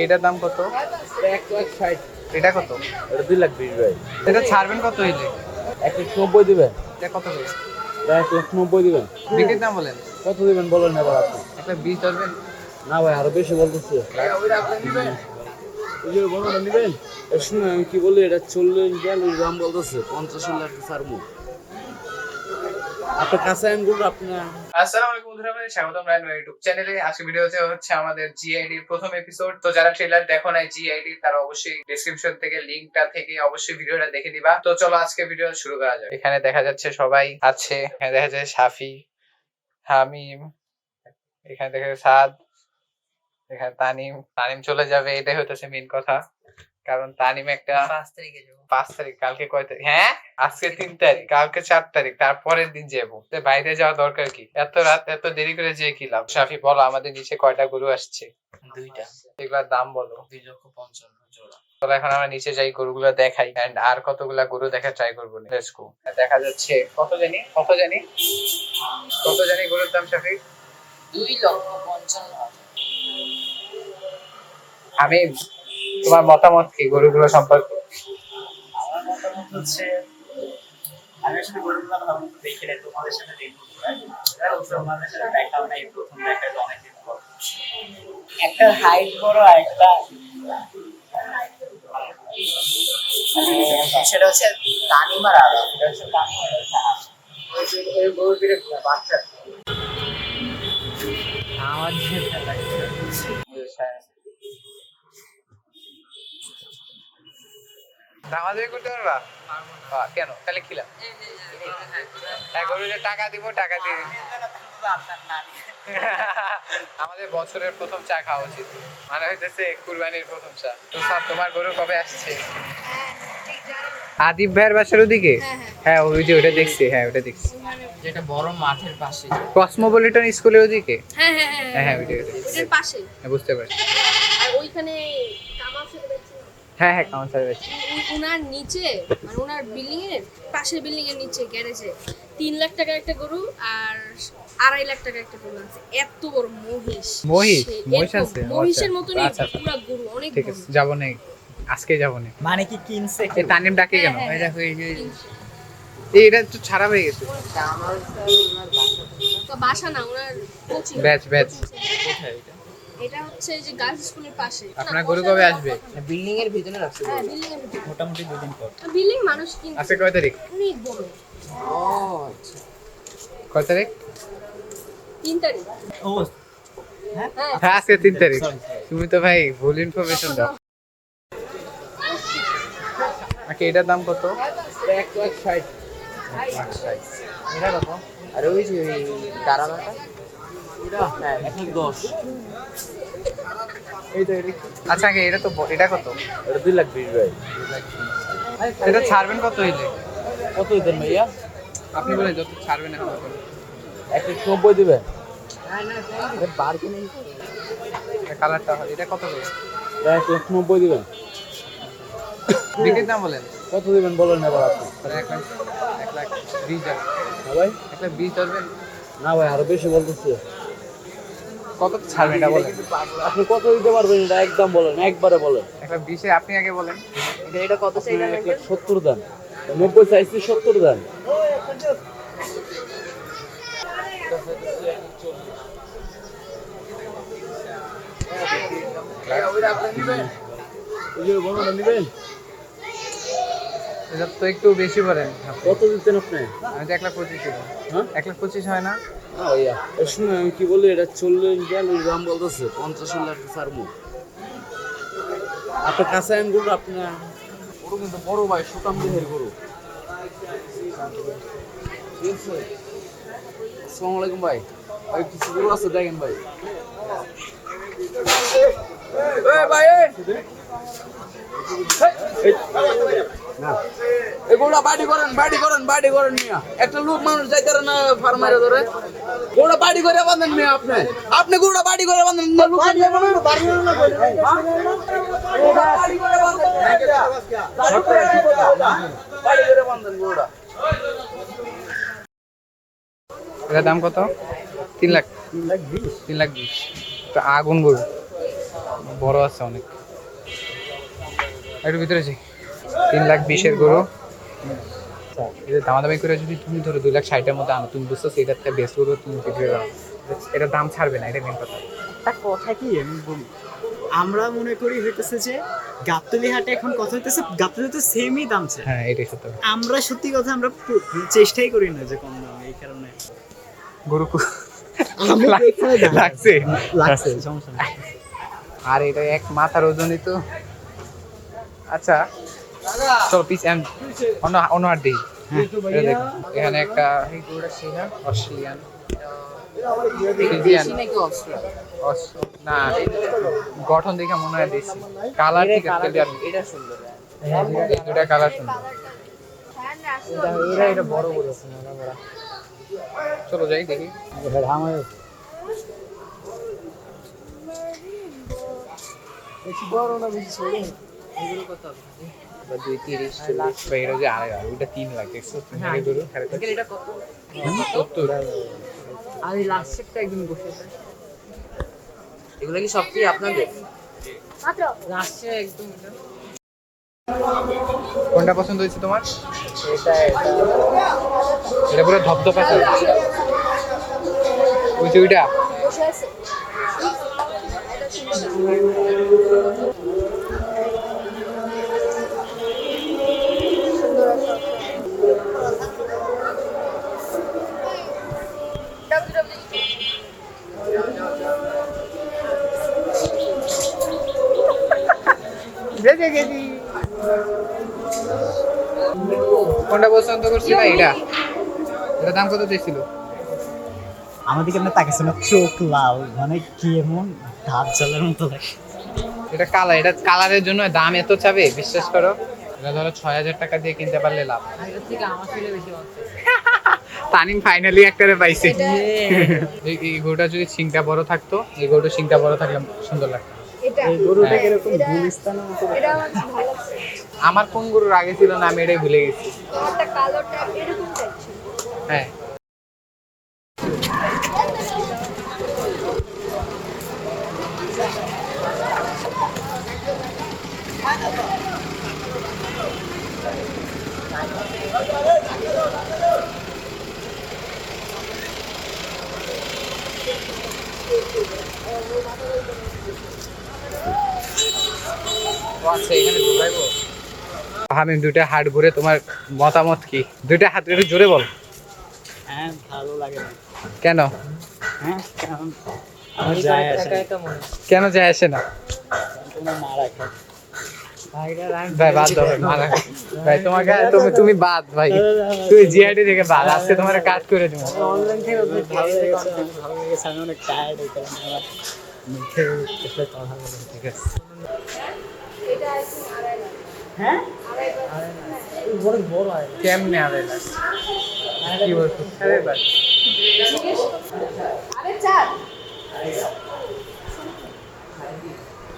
এটার দাম কত? 1,60,000। এটা কত? এটা 2,20,000 ভাই। এটা ছাড়বেন কত হইলে? 1,90,000 দিবেন। এটা কত করে? 1,90,000 দিবেন। বিক্রির দাম বলেন। কত দিবেন বলেন এবার আপনি। 1,20 ধরবেন। না ভাই আরো বেশি বলতেছে। ওই যে বড়টা নিবেন। শুনুন আমি কি বলি, এটা 40 দাম বলতেছে, 50 হলে একটা ছাড়বো। আপনার কাছে আমি বলবো আপনার। আসসালামু আলাইকুম বন্ধুরা, আপনাদের স্বাগতম রায়ন ইউটিউব চ্যানেলে। আজকে ভিডিওতে হচ্ছে আমাদের জিআইডির প্রথম এপিসোড। তো যারা ট্রেলার দেখো নাই জিআইডি, তারা অবশ্যই ডেসক্রিপশন থেকে লিংকটা থেকে অবশ্যই ভিডিওটা দেখে দিবা। তো চলো আজকে ভিডিও শুরু করা যাক। এখানে দেখা যাচ্ছে সবাই আছে। এখানে দেখা যাচ্ছে সাফি, হামিম, এখানে দেখা যাচ্ছে সাদ, এখানে তানিম। তানিম চলে যাবে, এটাই হইতেছে মেইন কথা। কারণ তানিম একটা 5 তারিখে যাবো। 5 তারিখ? কালকে কয় তারিখ? হ্যাঁ আজকে 3 তারিখ, কালকে 4 তারিখ, তারপরের দিন যাবো। বাইরে যাওয়া দরকার কি? এত রাত এত দেরি করে যেয়ে কি লাভ? সাফি বলো, আমাদের নিচে কয়টা গরু আসছে? 2টা। এগুলার দাম বলো। 2,55,000 জোড়া। চলো এখন আমরা নিচে যাই, গরুগুলো দেখাই এন্ড আর কতগুলা গরু দেখা ট্রাই করবো। Let's go. দেখা যাচ্ছে কত জানি গরুর দাম সাফি? 2,55,000। আমি, তোমার মতামত কি গরুগুলো সম্পর্কে? আমার মতামত হচ্ছে, আমি আসলে গরুগুলো ভালো মতো দেখি নাই, তোমাদের সাথে দেখবো। তোমাদের সাথে দেখাও নাই, প্রথম দেখা তো অনেকদিন পর। একটা হাইট বড় আর একটা সেটা হচ্ছে তানিমার আরো, সেটা হচ্ছে তানিমার ওই গরুর দিকে বাচ্চা আমার যেটা লাগছে। দামাদামি করতে পারবা? কেন? তাহলে খিলাম। গরুদের টাকা দিব, টাকা দিয়ে আমাদের বছরের প্রথম চা খাওয়া উচিত, মানে হইতেছে কুরবানির প্রথম চা। তো স্যার তোমার গরু কবে আসছে? আদিব ভাইয়ের বাসার ওদিকে? হ্যাঁ ওই যে ওটা দেখছি, হ্যাঁ ওটা দেখছি, যেটা বড় মাঠের পাশে। কসমোপলিটন স্কুলের ওদিকে। হ্যাঁ হ্যাঁ হ্যাঁ হ্যাঁ হ্যাঁ, ওইটা ওটার পাশে। হ্যাঁ, বুঝতে পারছি। আর ওইখানে কামাল স্যার দেখছি না? হ্যাঁ কাউন্সার আছে। উনার নিচে, মানে উনার বিল্ডিং এর পাশের বিল্ডিং এর নিচে গ্যারেজে 3 লাখ টাকার একটা গরু আর 2.5 লাখ টাকার একটা গরু আছে। এত বড় মহিষ। মহিষ আছে? মহিষের মতনই আচ্ছা পুরো গরু, অনেক ঠিক আছে, যাবো না আজকে, যাবো না। মানে কি কিনছে? এই তানিম ডাকে কেন? হ্যাঁ, দেখো এই যে এটা একটু ছাড়া হয়ে গেছে। তো বাসা না, ওনার কোচিং। ব্যাচ কোথায় এটা? এটা হচ্ছে যে গার্লস স্কুলের পাশে। আপনার গরু কবে আসবে? বিল্ডিং এর ভিতরে রাখছে। হ্যাঁ বিল্ডিং এর ভিতরে। মোটামুটি 2 দিন পর। বিল্ডিং মানুষ কিনছে। আজকে কয় তারিখ? অনেক বড়। ও আচ্ছা। কয় তারিখ? 3 তারিখ। ও হ্যাঁ হ্যাঁ আজকে 3 তারিখ। তুমি তো ভাই ভুল ইনফরমেশন দাও। আচ্ছা এটার দাম কত? 1,60,000। এটা কত? আর ওই যে দাঁড়ানোটা এটা 1,10,000। আচ্ছা আগে এটা তো এটা কত? এটা 2,20,000 ভাই। এটা ছাড়বেন কত হইলে? কত দিবেন ভাইয়া? আপনি বলেন যত ছাড়বেন এখন বলেন। 1,90,000 দিবেন। বার্গেনিং কালারটা এটা কত করে? 1,90,000 দিবেন। বিক্রির দাম বলেন। কত দিবেন বলেন এবার আপনি। 1,20,000। হ্যাঁ ভাই। 1,20,000 ধরবেন। না ভাই আরো বেশি বলতেছে। কত ছাড়বেন এটা বলেন। আপনি কত দিতে পারবেন এটা একদম বলেন, একবারে বলেন। 1,20,000 আপনি আগে বলেন। এটা কত চাইলেন? 1,70,000 দেন। 90 চাইছি, 70 দেন। ওই যে বড়টা নিবেন। এটা তো একটু বেশি বলেন। কত দিতেন আপনি? আমি তো 1,25,000 দিব। হ্যাঁ 1,25,000 হয় না? না ভাইয়া শুনুন আমি কি বলি, এটা 40 দাম বলতেছে, 50 হলে একটা ছাড়বো। আপনার কাছে আমি গরু, আপনার গরু কিন্তু বড় ভাই, সুতাম দেহের গরু। ঠিক আছে। আসসালামু আলাইকুম ভাই। ভাই কিছু গরু আছে দেখেন ভাই। ভাই না এই গরুটা বাড়ি করেন মিয়া। একটা লোক মানুষ যাইতে পারে না ফার্মারে ধরে। গরুটা বাড়ি করে বাঁধেন মিয়া। আপনি গরুটা বাড়ি করে বাঁধেন না, লোক যাবে না। বাড়ি করে বাঁধেন গরুটা। এটার দাম কত? 3 লাখ। 3,20,000 তো আগুন গরু। বড় আছে অনেক। একটু ভিতরে যাই। 3,20,000 গরু। এটা দামাদামি করে যদি তুমি ধরো 2,60,000-এর মধ্যে আনো, তুমি বুঝছো এটার থেকে বেস্ট গরু তুমি বিক্রি করো, এটা দাম ছাড়বে না, এটা মেন কথা। তার কথা কি আমি বলি, আমরা মনে করি হইতেছে যে গাবতলী হাটে এখন কথা হইতেছে গাবতলী তো সেমই দাম চাই। হ্যাঁ এটাই সত্য। আমরা সত্যি কথা আমরা চেষ্টাই করি না যে কম দাম, এই কারণে গরু আমি এখানে দাম লাগছে লাগছে সমস্যা নেই। আর এটা এক মাথার ওজনই তো। আচ্ছা চলো পিস অন্য হাট দিই। এটা দেখো, এখানে একটা অস্ট্রেলিয়ান না, গঠন দেখে মনে হয় দেশি। কালার ঠিক আছে, এটা সুন্দর। দুটা কালার সুন্দর। এটা বড় বড় আছে না বড়। চলো যাই দেখি। বেশি বড় না বেশি ছোট? এগুলো কত হবে? 2,30, 40 বা এটা যে আড়াই, ওইটা 3 লাখ দেখছো তুমি আগে গরু এখানে এটা কত? 70। আর এই লাস্টেরটা একদম বসে আছে। এগুলো কি সব কি আপনাদের? মাত্র লাস্টে একদম এটা। কোনটা পছন্দ হয়েছে তোমার? এটা এটা পুরো ধপধপা চাল ওই যে ওইটা। বসে আছে এটা সুন্দর। সুন্দর একটা কোনটা পছন্দ করছি না? এটা এটা দাম কত দিয়েছিল? আমাদেরকে আমরা তাকাইছে না, চোখ লাল, মানে কি এমন ধাপ জলের মতো লাগে। এটা কালার, এটা কালারের জন্য দাম এত চাবে, বিশ্বাস করো। এটা ধরো 6,000 টাকা দিয়ে কিনতে পারলে লাভ। আগের থেকে আমার ছেলে বেশি হচ্ছে। তানিম ফাইনালি একটারে পাইছে। এই গরুটা যদি সিংটা বড় থাকতো, এই গরুটা সিংটা বড় থাকলে সুন্দর লাগতো। এটা এই গরুটা হ্যাঁ। এরকম গুলিস্তানের মতো এটা আমার খুব ভালো লাগছে। আমার কোন গরুর আগে ছিল না আমি এটাই ভুলে গেছি। একটা কালোটা এরকম চাইছি। হ্যাঁ আচ্ছা এখানে ঢুকাইবো। আমি দুইটা হাট ঘুরে তোমার মতামত কি? দুইটা হাত একটু জোরে বল। হ্যাঁ ভালো লাগে না। কেন? হ্যাঁ কারণ আমার যায় আসে না। এটা মনে কেন যায় আসে না? তোমার মারা খায়। ভাই বাদ দাও ভাই, মারা ভাই তোমাকে তুমি বাদ ভাই, তুই জিআইডি থেকে বাদ, আজকে তোমার কাজ করে দেবো। অনলাইন থেকে ভালো লেগেছে, ভালো লেগেছে, আমি অনেক টায়ার্ড এই কারণে আমার মুখে উঠতে কথা বলে। ঠিক আছে। এটা এখন আড়াই লাখ। হ্যাঁ বড় বড় হয়। কেমনে আবে না? কি বলছো? আরে ভাই আরে চার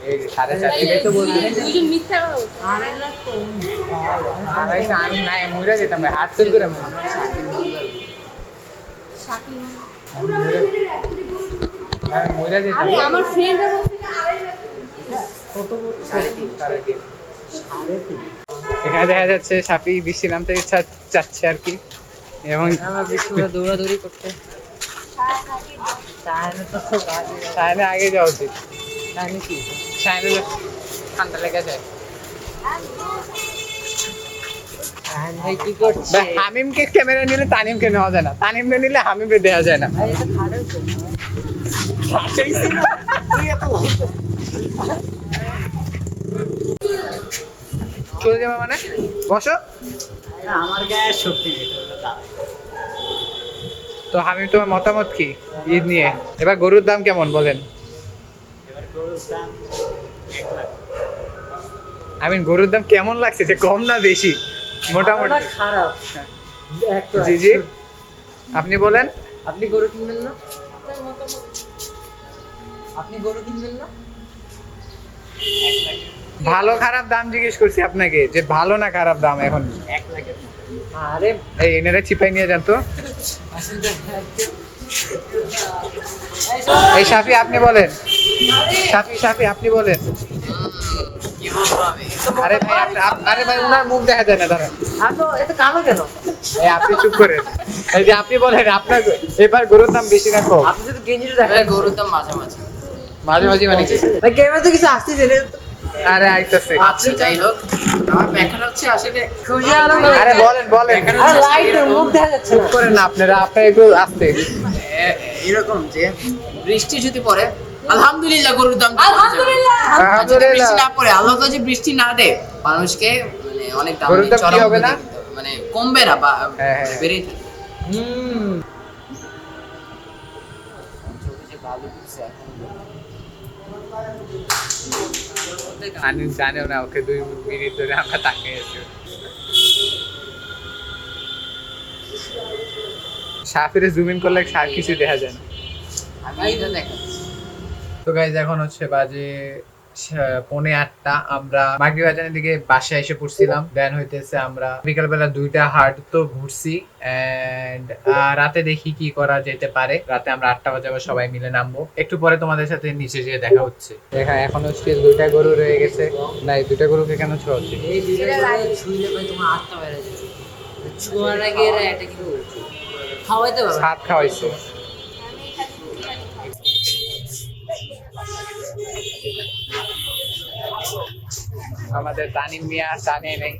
এই 4.5 থেকে তো বলছি। দুইজন মিথ্যা কথা বলছে। আড়াইশো আমি নাই মরে যেতাম ভাই, হাত চুল করে শাকিল আমি মরে যেতাম। আরে আমার ফ্রেন্ডরা বলছে যে আড়াই লাখ। এখানে দেখা যাচ্ছে সাপি বৃষ্টি নামতে চাচ্ছে আর কি, এবং আমার বিষ্ণুরা দৌড়াদৌড়ি করতে সায়নে আগে যাওয়া উচিত। তাই নাকি? সায়নে ঠান্ডা লেগে যায়। ভাই কি করছে? ভাই, হামিমকে ক্যামেরা নিলে তানিমকে নেওয়া যায় না, তানিমকে নিলে হামিমকে দেওয়া যায় না। ভাই এটা খারাপ তো। চলে যাবে মানে? বসো। আমার গায়ে শক্তি নেই, এটা দাঁড়ায়। তো হামিম তোমার মতামত কি ঈদ নিয়ে? এবার গরুর দাম কেমন বলেন? এবার গরুর দাম 1 লাখ। গরুর দাম কেমন লাগছে, যে কম না বেশি? মোটামুটি আমার খারাপ। একটা জি জি আপনি বলেন। আপনি গরু কিনবেন না? আপনি গরু কিনবেন না? ভালো খারাপ দাম জিজ্ঞেস করছি আপনাকে, যে ভালো না খারাপ দাম এখন? 1 লাখের মতো। আরে এই এনারা চিপাই নিয়ে যান তো। আসলে এই সাফি আপনি বলেন, সাফি আপনি বলেন। আরে ভাই আরে ভাই উনার মুখ দেখা যায় না, দাঁড়ান। এই আপনি চুপ করেন। এই যে আপনি বলেন আপনার এবার গরুর দাম বেশি না কম? গরুর দাম মাঝামাঝি। মাঝামাঝি মানে কি? আরে আইতাছে। আচ্ছা যাই হোক, আমার ব্যাখ্যাটা হচ্ছে আসলে আরে বলেন। চুপ করেন না আপনারা একটু আস্তে। এরকম যে বৃষ্টি যদি পড়ে আলহামদুলিল্লাহ গরুর দাম আলহামদুলিল্লাহ। আর যদি বৃষ্টি না পড়ে আল্লাহ যদি বৃষ্টি না দেয় মানুষকে মানে অনেক দাম গরুর দাম কি হবে না? মানে কমবে না বা হ্যাঁ। বেড়েই থাকবে। আমি জানিও না, ওকে 2 মিনিট ধরে আমরা তাকিয়ে আছি। সাফিরে জুম ইন করলে সার কিছু দেখা যায় না। আমি এটা দেখাচ্ছি। তো গাইজ এখন হচ্ছে বাজে 8:45। আমরা মাগরিব আজানের দিকে বাসায় এসে পড়ছিলাম। দেন হইতেছে আমরা বিকালবেলা 2টা হাট তো ঘুরছি এন্ড রাতে দেখি কি করা যেতে পারে। রাতে আমরা 8টা বাজে আবার সবাই মিলে নামবো। একটু পরে তোমাদের সাথে নিচে গিয়ে দেখা হচ্ছে। এখানে এখন হচ্ছে 2টা গরু রয়ে গেছে। না, এই 2টা গরুকে কেন ছোঁয়া হচ্ছে? এই দুইটা করে ছুঁইলে ভাই তোমার হাতটা বেড়ে যাবে। ছোঁয়ার আগে এরা এটা কি করছে? খাওয়াইতে পারবে? ভাত খাওয়াইছে। আমাদের তানিম মিয়া জানে নেই।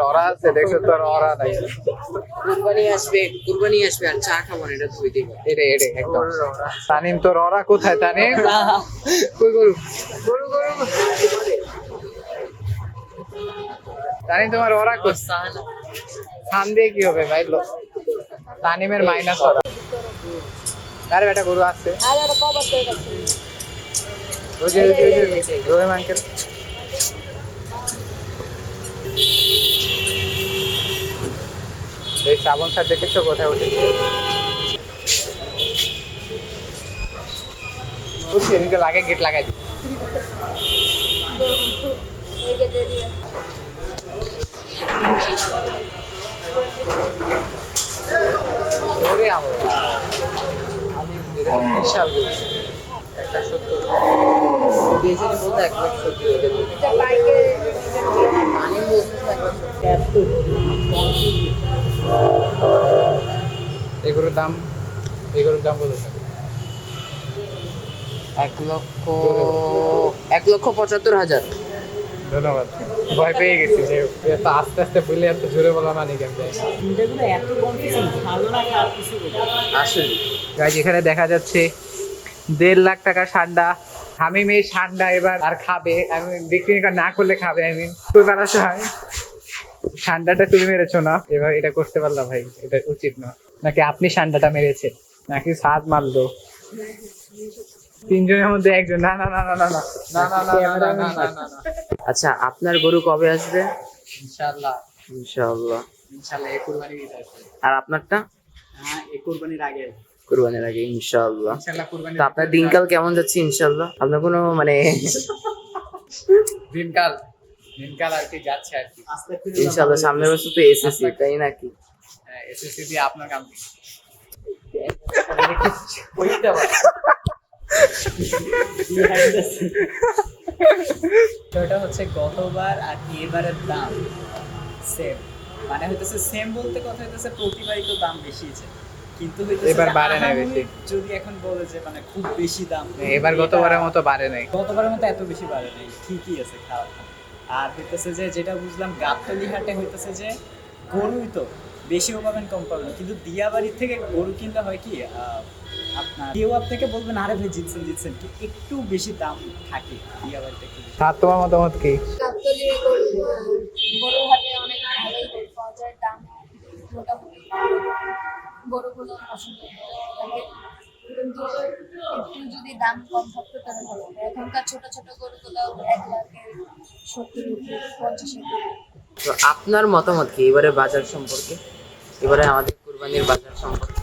ওরা আছে, দেখছো তোর ওরা নাই। কুরবানি আসবে আর চা খাবো না, এটা ধুই দিবে। এরে একদম। তানিম তোর ওরা কোথায়? তানিম কই গরু? তানিম তোমার ওরা কোথায়? খান দিয়ে কি হবে ভাই? তানিমের মাইনাস ওরা। আরে বেটা গরু আছে। ওই যে রহিম আঙ্কেল। এই শ্রাবণ স্যার দেখেছো কোথায় উঠেছে? বুঝছি, এদিকে লাগে গেট লাগাই দিই। ওরে আমার বিশাল গরু। একটা 70 দিয়েছে বলতে 1,70,000 হয়ে যাবে। আমি এগুলোর দাম কত? 1,75,000। ধন্যবাদ। ভয় পেয়ে গেছি যে এত আস্তে আস্তে বলে এত জোরে বলা মানে কেন যায়। এগুলো এত কনফিউশন, ভালো না খারাপ কিছু বলি। আসলে গাইজ এখানে দেখা যাচ্ছে 1.5 লাখ টাকা সান্ডা। আমি মেয়ে সান্ডা এবার আর খাবে, আমি বিক্রি না করলে খাবে। আমি তো তারা হয় সান্ডাটা তুমি মেরেছো না, এবার এটা করতে পারলাম ভাই, এটা উচিত না। নাকি আপনি সান্ডাটা মেরেছে, নাকি সাদ মারলো? 3 জনের মধ্যে একজন। না। আচ্ছা, আপনার গরু কবে আসবে? ইনশাআল্লাহ ইনশাআল্লাহ। এই কুরবানি ঈদ আসবে। আর আপনারটা? হ্যাঁ, এই কুরবানির আগে। কুরবানির আগে ইনশাআল্লাহ। ইনশাআল্লাহ কুরবানি। তো আপনার দিনকাল কেমন যাচ্ছে ইনশাআল্লাহ? আপনার কোনো মানে দিনকাল আর কি যাচ্ছে আর কি। ইনশাআল্লাহ সামনের বছর তো এসএসসি, তাই নাকি? হ্যাঁ, এসএসসি দিয়ে আপনার কাম কি? সেটা হচ্ছে গতবার আর এবারের দাম সেম, মানে হইতেছে সেম বলতে কথা হইতেছে প্রতিবারই তো দাম বেশিছে, কিন্তু হইতেছে এবার বাড়ে নাই বেশি। যদি এখন বলে যে মানে খুব বেশি দাম, এবার গতবারের মতো বাড়ে নাই। গতবারের মতো এত বেশি বাড়ে নাই, ঠিকই আছে খাওয়া। আর হইতেছে যে যেটা বুঝলাম গাবতলী হাটে হইতেছে যে গরুই তো বেশিও পাবেন কম পাবেন, কিন্তু দিয়াবাড়ির থেকে গরু কিনলে হয় কি আপনার কেউ থেকে বলবেন আরে ভাই জিতছেন কি একটু বেশি দাম থাকে দিয়াবাড়ি থেকে। আর তোমার মতামত কি? গাবতলীর গরুর হাটে অনেক ভালোই পাওয়া যায়, দাম মোটামুটি গরুগুলো পছন্দ লাগে, কিন্তু একটু যদি দাম কম থাকতো তাহলে ভালো হতো। এখনকার ছোট গরুগুলো 1,70,000, 50,000। তো আপনার মতামত কি এবারে বাজার সম্পর্কে, এবারে আমাদের কুরবানির বাজার সম্পর্কে?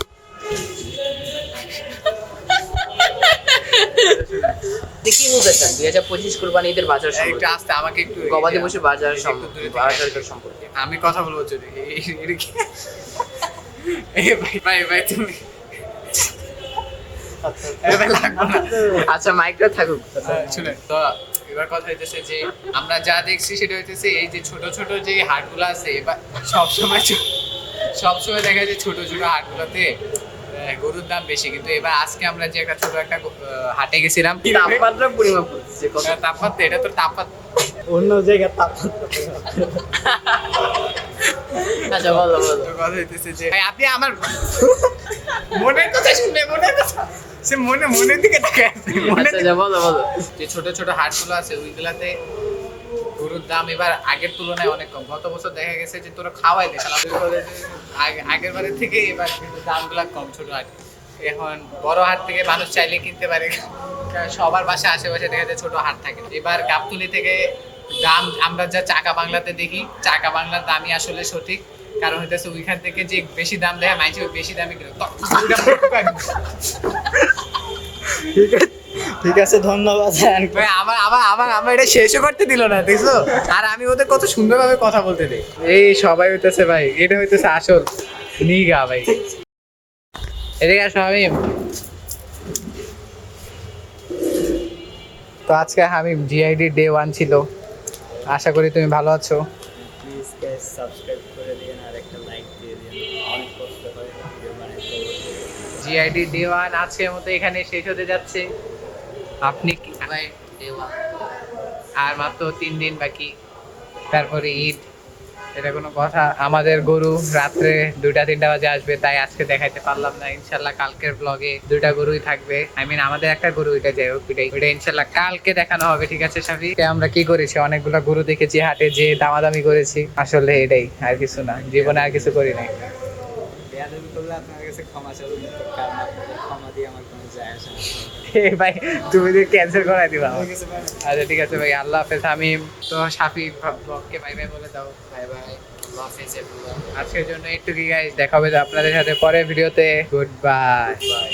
আপনি কি বলতে চান 2025 কুরবানি ঈদের বাজার একটু সম্পর্কে আস্তে আমাকে একটু গবাদি পশু বাজার একটু দূরে থেকে বাজার সম্পর্কে আমি কথা বলবো যদি এটা কি ভাই ভাই ভাই তুমি ভাই লাগবে না। আচ্ছা মাইকটা থাকুক শুনেন তো এবার কথা হইতেছে যে আমরা যা দেখছি সেটা হইতেছে এই যে ছোট ছোট যে হাটগুলো আছে এবার সবসময় দেখা যায় ছোট ছোট হাটগুলোতে গরুর দাম বেশি, কিন্তু এবার আজকে আমরা যে একটা ছোট একটা হাটে গেছিলাম তাপমাত্রা পরিমাপ করতেছে কত তাপমাত্রা, এটা তো তাপমাত্রা অন্য জায়গায় তাপমাত্রা আচ্ছা বলো বলো তো কথা হইতেছে যে ভাই আপনি আমার মনের কথা শুনলে মনের কথা সে মনের দিকে তাকায় আছে, মনের আচ্ছা বলো বলো যে ছোট ছোট হাটগুলো আছে ওইগুলাতে গরুর দাম এবার আগের তুলনায় অনেক কম। গত বছর দেখা গেছে যে তোরা খাওয়াই দে আগের বারের থেকে এবার কিন্তু দামগুলা কম ছোট হাট। এখন বড় হাট থেকে মানুষ চাইলে কিনতে পারে, কারণ সবার বাসা আশেপাশে দেখা যায় ছোট হাট থাকে। এবার গাবতলী থেকে দাম আমরা যা চাকা বাংলাতে দেখি, চাকা বাংলার দামই আসলে সঠিক, কারণ হইতেছে ওইখান থেকে যে বেশি দাম দেয় মাইছে বেশি দামে কিনে ঠিক আছে ধন্যবাদ ভাই আমার আমার আমার আমার এটা শেষও করতে দিল না, দেখছো? আর আমি ওদের কত সুন্দরভাবে কথা বলতে দেই। এই সবাই হইতেছে ভাই, এটা হইতেছে আসল নিগা ভাই। এদিকে আসো হামিম। তো আজকে হামিম জিআইডি ডে 1 ছিল, আশা করি তুমি ভালো আছো। প্লিজ গাইস সাবস্ক্রাইব করে দিন আর একটা লাইক দিয়ে দিন, অনেক কষ্ট হয় ভিডিও বানাতে। জিআইডি ডে 1 আজকের মতো এখানে শেষ হতে যাচ্ছে। আপনি কি ভাই দেওয়া আর মাত্র 3 দিন বাকি, তারপরে ঈদ। এটা কোনো কথা? আমাদের গরু রাত্রে 2টা-3টা বাজে আসবে, তাই আজকে দেখাইতে পারলাম না। ইনশাল্লাহ কালকের ব্লগে 2টা গরুই থাকবে। আমাদের একটা গরু, ওইটা যাই হোক, ওইটা ইনশাল্লাহ কালকে দেখানো হবে, ঠিক আছে শাফি? আমরা কি করেছি, অনেকগুলো গরু দেখেছি হাটে, যে দামাদামি করেছি, আসলে এটাই, আর কিছু না, জীবনে আর কিছু করি নাই। বেয়াদবি করলে আপনার কাছে ক্ষমা চাইবো, কারণ আপনাদের ক্ষমা দিয়ে আমার কোনো যায় আসে না। ভাই তুমি ক্যান্সেল করাই দিবা আমার। ঠিক আছে ভাই। আচ্ছা ঠিক আছে ভাই, আল্লাহ হাফেজ হামিম। তো শাফি ব্লগকে বাই বাই বলে দাও। বাই বাই আল্লাহ হাফেজ এভরিওয়ান আজকের জন্য একটু কি গাইস, দেখা হবে আপনাদের সাথে পরের ভিডিওতে। Good bye. বাই